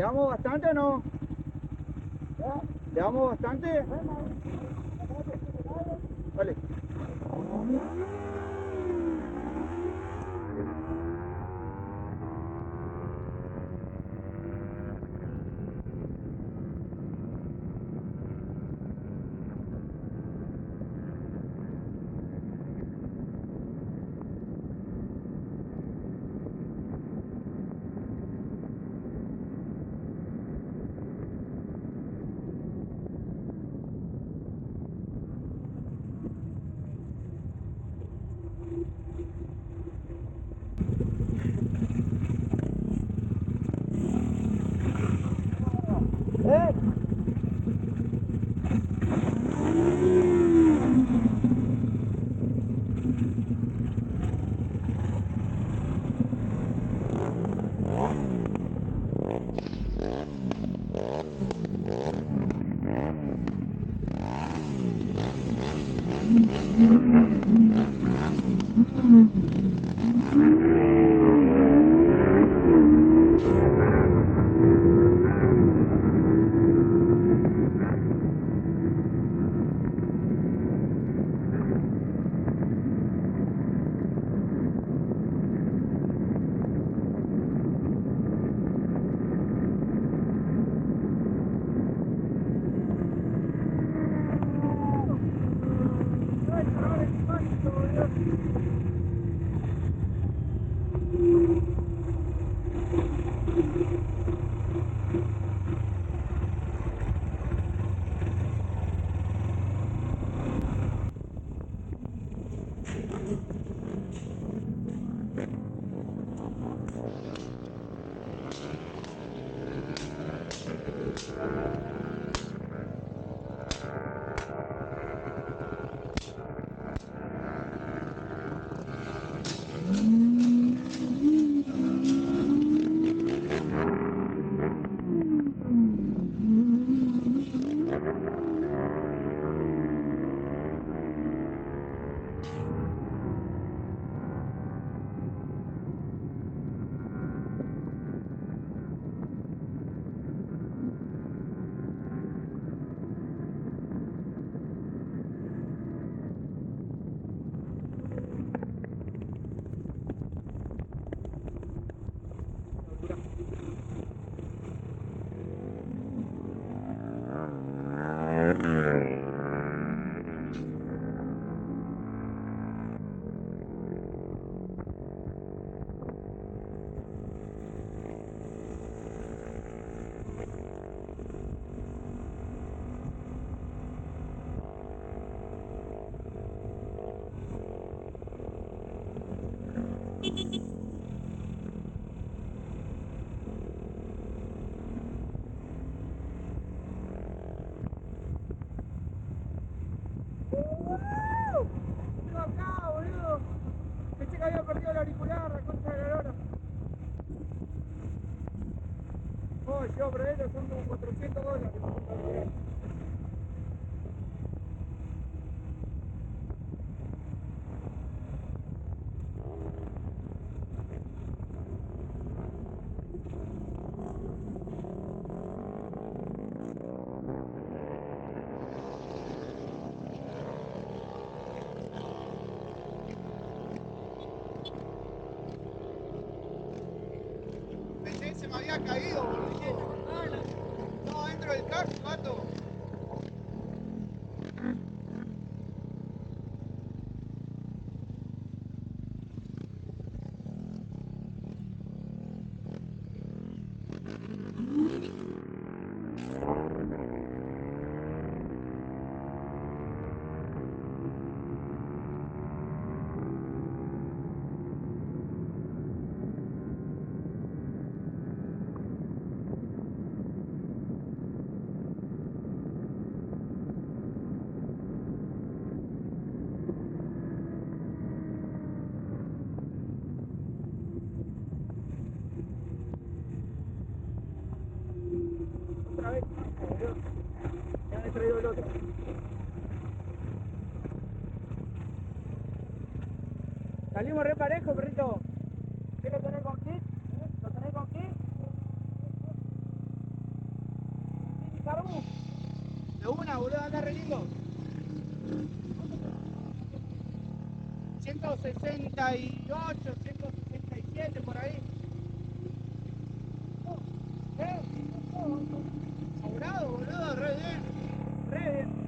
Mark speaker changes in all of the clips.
Speaker 1: damos bastante o no? ¿Le damos bastante? Vale. Acá, boludo. Pensé que había perdido el auricular, la concha de la lora. Oh, yo, pero ellos son como $400. Pensé que se me había caído, boludo. No, dentro del carro, gato. Otra vez, boludo. Ya me he traído el otro. Salimos re parejo, perrito. ¿Qué lo tenés con kit? ¿Lo tenés con kit? anda, boludo? Anda re lindo. 168, 167 por ahí. ¿Eh? Sobrado, boludo, re bien. Re bien.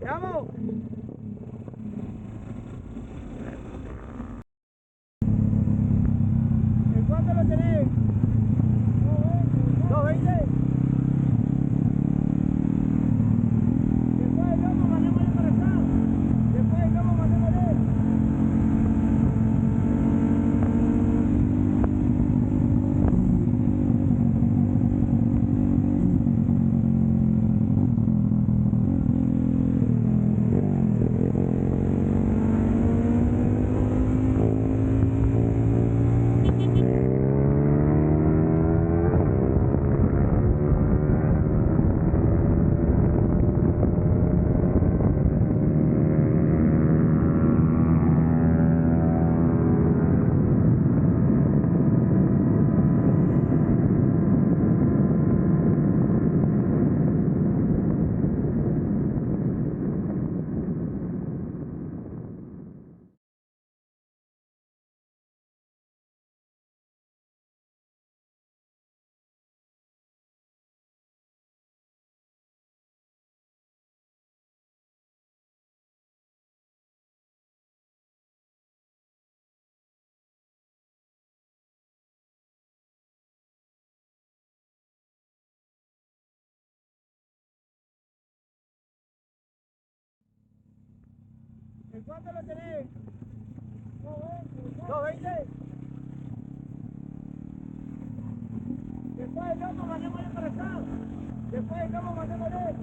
Speaker 1: ¡Vamos! ¿En cuánto lo tenés? 220. Después del lomo, mandémosle para acá. Después del lomo, mandémosle. ¿En cuánto lo tenés? 220. Después del lomo, mandémosle para acá. Después del lomo, mandémosle.